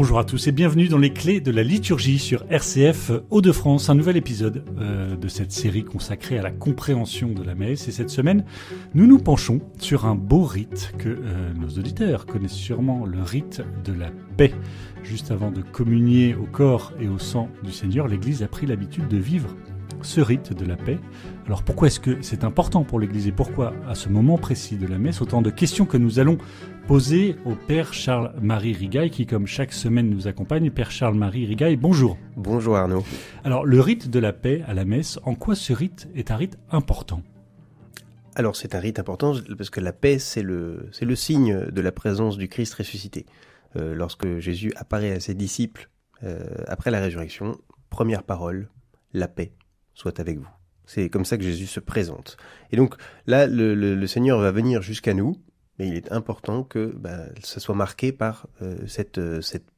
Bonjour à tous et bienvenue dans les clés de la liturgie sur RCF Hauts-de-France, un nouvel épisode de cette série consacrée à la compréhension de la messe. Et cette semaine, nous nous penchons sur un beau rite que nos auditeurs connaissent sûrement, le rite de la paix. Juste avant de communier au corps et au sang du Seigneur, l'Église a pris l'habitude de vivre ce rite de la paix. Alors pourquoi est-ce que c'est important pour l'Église et pourquoi à ce moment précis de la messe? Autant de questions que nous allons poser au Père Charles-Marie Rigaille qui, comme chaque semaine, nous accompagne. Père Charles-Marie Rigaille, bonjour. Bonjour Arnaud. Alors le rite de la paix à la messe, en quoi ce rite est un rite important? Alors c'est un rite important parce que la paix c'est le signe de la présence du Christ ressuscité. Lorsque Jésus apparaît à ses disciples après la résurrection, première parole, la paix soit avec vous. C'est comme ça que Jésus se présente. Et donc là, le Seigneur va venir jusqu'à nous, mais il est important que ça soit marqué par cette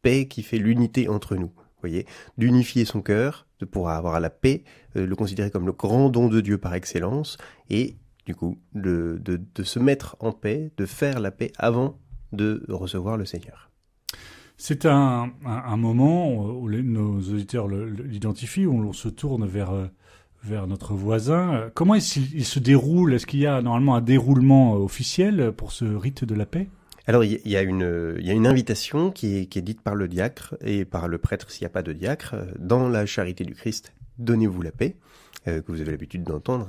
paix qui fait l'unité entre nous. Vous voyez, d'unifier son cœur, de pouvoir avoir la paix, le considérer comme le grand don de Dieu par excellence, et du coup de se mettre en paix, de faire la paix avant de recevoir le Seigneur. C'est un moment où nos auditeurs l'identifient, où l'on se tourne vers notre voisin. Comment est-ce qu'il se déroule? Est-ce qu'il y a normalement un déroulement officiel pour ce rite de la paix? Alors il y a une invitation qui est dite par le diacre et par le prêtre s'il n'y a pas de diacre. Dans la charité du Christ, donnez-vous la paix, que vous avez l'habitude d'entendre,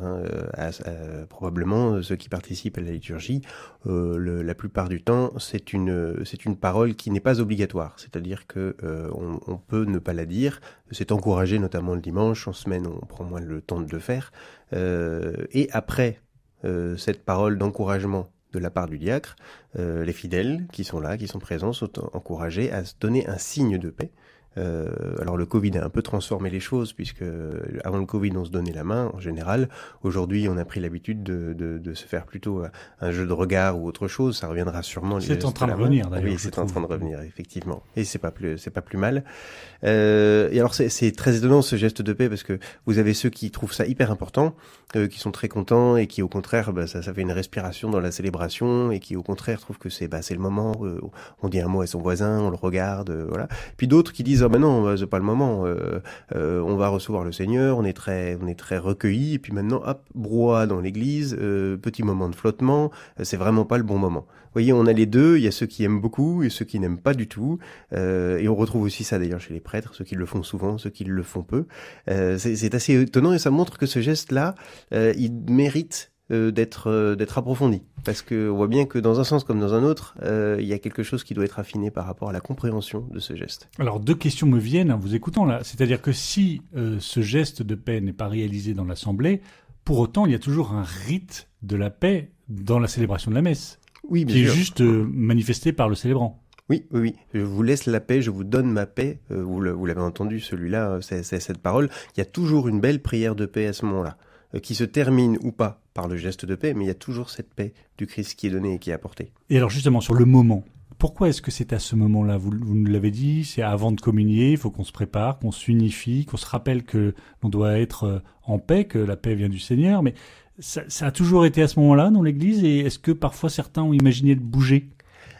probablement ceux qui participent à la liturgie. La plupart du temps, c'est une parole qui n'est pas obligatoire, c'est-à-dire que on peut ne pas la dire. C'est encouragé, notamment le dimanche. En semaine, on prend moins le temps de le faire. Et après cette parole d'encouragement de la part du diacre, les fidèles qui sont là, qui sont présents, sont encouragés à se donner un signe de paix. Alors le Covid a un peu transformé les choses puisque avant le Covid on se donnait la main en général. Aujourd'hui on a pris l'habitude de se faire plutôt un jeu de regard ou autre chose. Ça reviendra sûrement. C'est en train de revenir d'ailleurs. Oui, c'est en train de revenir effectivement. Et c'est pas plus mal. Et alors c'est très étonnant ce geste de paix parce que vous avez ceux qui trouvent ça hyper important, qui sont très contents et qui au contraire ça fait une respiration dans la célébration et qui au contraire trouvent que c'est le moment. On dit un mot à son voisin, on le regarde, voilà. Puis d'autres qui disent non, c'est pas le moment. On va recevoir le Seigneur, on est très recueillis. Et puis maintenant, hop, brouhaha dans l'église, petit moment de flottement. C'est vraiment pas le bon moment. Vous voyez, on a les deux. Il y a ceux qui aiment beaucoup et ceux qui n'aiment pas du tout. Et on retrouve aussi ça d'ailleurs chez les prêtres, ceux qui le font souvent, ceux qui le font peu. C'est assez étonnant et ça montre que ce geste-là, il mérite d'être approfondi, parce que on voit bien que dans un sens comme dans un autre, il y a quelque chose qui doit être affiné par rapport à la compréhension de ce geste. Alors deux questions me viennent en vous écoutant là, c'est-à-dire que si ce geste de paix n'est pas réalisé dans l'assemblée, pour autant il y a toujours un rite de la paix dans la célébration de la messe, oui, bien qui sûr. Est juste manifesté par le célébrant. Oui. Je vous laisse la paix, je vous donne ma paix. Vous l'avez entendu, celui-là, c'est cette parole. Il y a toujours une belle prière de paix à ce moment-là, qui se termine ou pas par le geste de paix, mais il y a toujours cette paix du Christ qui est donnée et qui est apportée. Et alors justement, sur le moment, pourquoi est-ce que c'est à ce moment-là? Vous nous l'avez dit, c'est avant de communier, il faut qu'on se prépare, qu'on s'unifie, qu'on se rappelle que l'on doit être en paix, que la paix vient du Seigneur, mais ça a toujours été à ce moment-là dans l'Église, et est-ce que parfois certains ont imaginé de bouger?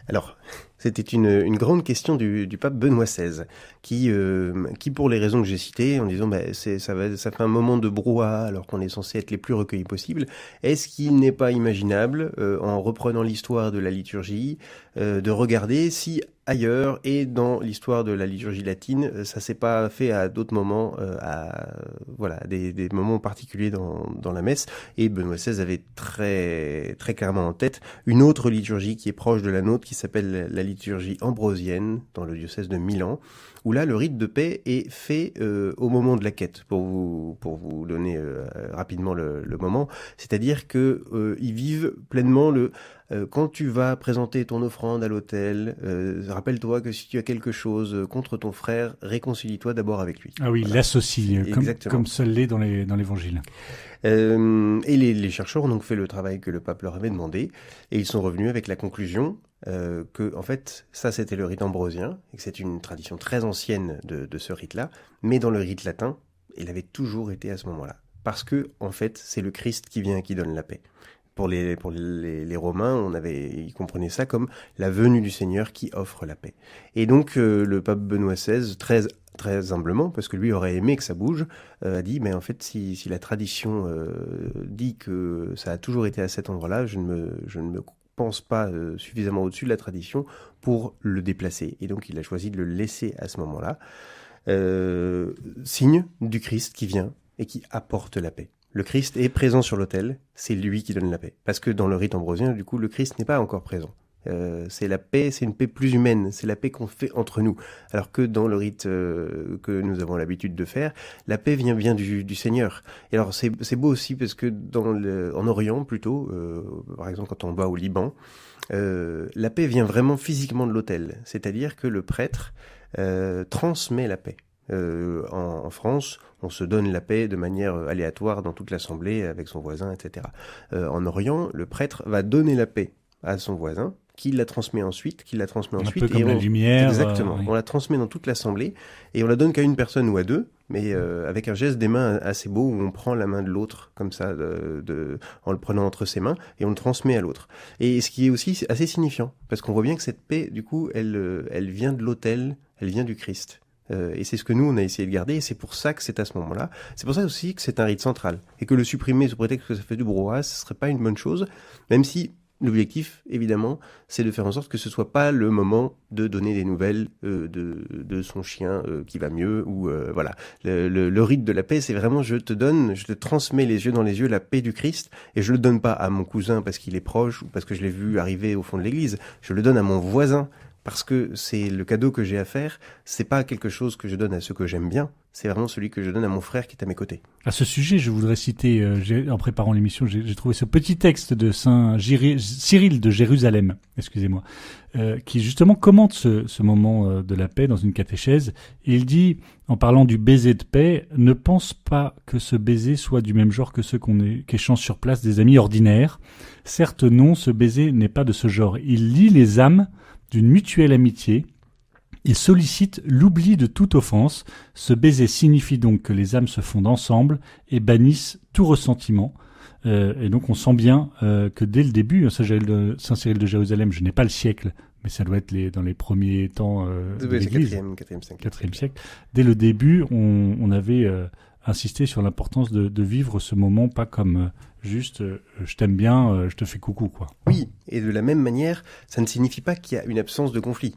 Alors, c'était une grande question du pape Benoît XVI, qui pour les raisons que j'ai citées, en disant ça fait un moment de brouhaha alors qu'on est censé être les plus recueillis possibles, est-ce qu'il n'est pas imaginable, en reprenant l'histoire de la liturgie, de regarder si ailleurs et dans l'histoire de la liturgie latine, ça s'est pas fait à d'autres moments, des moments particuliers dans la messe. Et Benoît XVI avait très très clairement en tête une autre liturgie qui est proche de la nôtre, qui s'appelle la liturgie ambrosienne dans le diocèse de Milan, où là le rite de paix est fait au moment de la quête. Pour vous donner rapidement le moment, c'est-à-dire que ils vivent pleinement quand tu vas présenter ton offrande à l'autel, rappelle-toi que si tu as quelque chose contre ton frère, réconcilie-toi d'abord avec lui. Ah oui, voilà. L'associe, comme seul l'est dans l'Évangile. Et les chercheurs ont donc fait le travail que le pape leur avait demandé, et ils sont revenus avec la conclusion que, en fait, ça c'était le rite ambrosien, et que c'est une tradition très ancienne de ce rite-là, mais dans le rite latin, il avait toujours été à ce moment-là. Parce que, en fait, c'est le Christ qui vient et qui donne la paix. pour les Romains, ils comprenaient ça comme la venue du Seigneur qui offre la paix. Et donc le pape Benoît XVI, très humblement, parce que lui aurait aimé que ça bouge, a dit, mais en fait, si la tradition dit que ça a toujours été à cet endroit-là, je ne me pense pas suffisamment au-dessus de la tradition pour le déplacer. Et donc il a choisi de le laisser à ce moment-là, signe du Christ qui vient et qui apporte la paix. Le Christ est présent sur l'autel, c'est lui qui donne la paix. Parce que dans le rite ambrosien, du coup, le Christ n'est pas encore présent. C'est la paix, c'est une paix plus humaine, c'est la paix qu'on fait entre nous. Alors que dans le rite que nous avons l'habitude de faire, la paix vient bien du Seigneur. Et alors c'est beau aussi parce que en Orient plutôt, par exemple quand on va au Liban, la paix vient vraiment physiquement de l'autel. C'est-à-dire que le prêtre transmet la paix. En France, on se donne la paix de manière aléatoire dans toute l'assemblée avec son voisin, etc. En Orient, le prêtre va donner la paix à son voisin, qui la transmet ensuite, Un peu comme la lumière. Exactement. Oui. On la transmet dans toute l'assemblée et on la donne qu'à une personne ou à deux, mais avec un geste des mains assez beau où on prend la main de l'autre comme ça, en le prenant entre ses mains et on le transmet à l'autre. Et ce qui est aussi assez signifiant, parce qu'on voit bien que cette paix, du coup, elle vient de l'autel, elle vient du Christ. Et c'est ce que nous, on a essayé de garder, et c'est pour ça que c'est à ce moment-là. C'est pour ça aussi que c'est un rite central. Et que le supprimer sous prétexte que ça fait du brouhaha, ce serait pas une bonne chose, même si l'objectif, évidemment, c'est de faire en sorte que ce soit pas le moment de donner des nouvelles de son chien qui va mieux, ou voilà. Le rite de la paix, c'est vraiment je te transmets les yeux dans les yeux la paix du Christ, et je le donne pas à mon cousin parce qu'il est proche, ou parce que je l'ai vu arriver au fond de l'église, je le donne à mon voisin, parce que c'est le cadeau que j'ai à faire, c'est pas quelque chose que je donne à ceux que j'aime bien, c'est vraiment celui que je donne à mon frère qui est à mes côtés. À ce sujet, je voudrais citer, en préparant l'émission, j'ai trouvé ce petit texte de Saint Cyril de Jérusalem, excusez-moi, qui justement commente ce moment de la paix dans une catéchèse. Et il dit, en parlant du baiser de paix, ne pense pas que ce baiser soit du même genre que ceux qu'échangent sur place des amis ordinaires. Certes non, ce baiser n'est pas de ce genre. Il lie les âmes d'une mutuelle amitié. Il sollicite l'oubli de toute offense. Ce baiser signifie donc que les âmes se fondent ensemble et bannissent tout ressentiment. Et donc on sent bien que dès le début, Saint Cyril de Jérusalem, je n'ai pas le siècle, mais ça doit être dans les premiers temps de l'Église, 4e siècle. Dès le début, on avait insisté sur l'importance de vivre ce moment, pas comme juste je t'aime bien, je te fais coucou, quoi. Oui, et de la même manière, ça ne signifie pas qu'il y a une absence de conflit.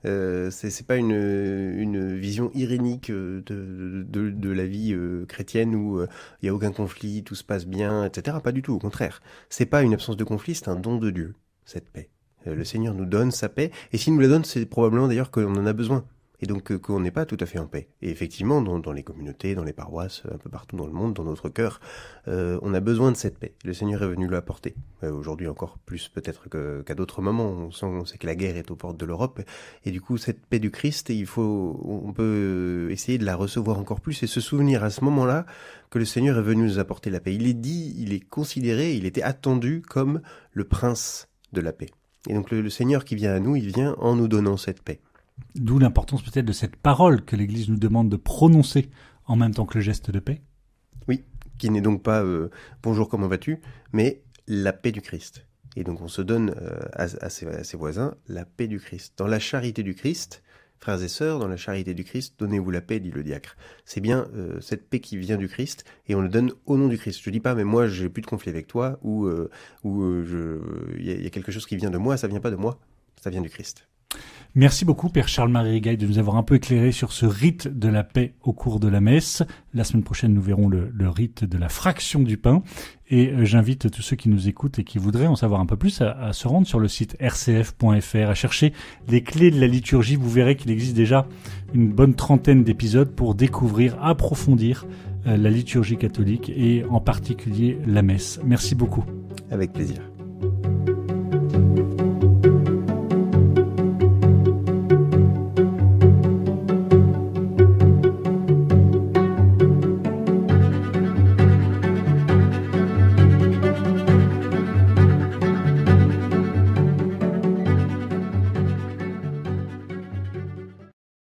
C'est pas une vision irénique de la vie chrétienne où il y a aucun conflit, tout se passe bien, etc. Pas du tout, au contraire. C'est pas une absence de conflit, c'est un don de Dieu, cette paix. Le Seigneur nous donne sa paix, et s'il nous la donne, c'est probablement d'ailleurs qu'on en a besoin. Et donc qu'on n'est pas tout à fait en paix. Et effectivement, dans les communautés, dans les paroisses, un peu partout dans le monde, dans notre cœur, on a besoin de cette paix. Le Seigneur est venu l'apporter. Aujourd'hui encore plus peut-être qu'à d'autres moments. On sait que la guerre est aux portes de l'Europe. Et du coup, cette paix du Christ, on peut essayer de la recevoir encore plus et se souvenir à ce moment-là que le Seigneur est venu nous apporter la paix. Il est considéré, il était attendu comme le prince de la paix. Et donc le Seigneur qui vient à nous, il vient en nous donnant cette paix. D'où l'importance peut-être de cette parole que l'Église nous demande de prononcer en même temps que le geste de paix. Oui, qui n'est donc pas bonjour comment vas-tu, mais la paix du Christ. Et donc on se donne à ses voisins la paix du Christ. Dans la charité du Christ, frères et sœurs, dans la charité du Christ, donnez-vous la paix, dit le diacre. C'est bien cette paix qui vient du Christ et on le donne au nom du Christ. Je dis pas mais moi j'ai plus de conflit avec toi ou il y a quelque chose qui vient de moi, ça vient pas de moi, ça vient du Christ. Merci beaucoup, Père Charles-Marie Rigaille, de nous avoir un peu éclairé sur ce rite de la paix au cours de la messe. La semaine prochaine, nous verrons le rite de la fraction du pain. Et j'invite tous ceux qui nous écoutent et qui voudraient en savoir un peu plus à se rendre sur le site rcf.fr, à chercher les clés de la liturgie. Vous verrez qu'il existe déjà une bonne trentaine d'épisodes pour découvrir, approfondir la liturgie catholique et en particulier la messe. Merci beaucoup. Avec plaisir.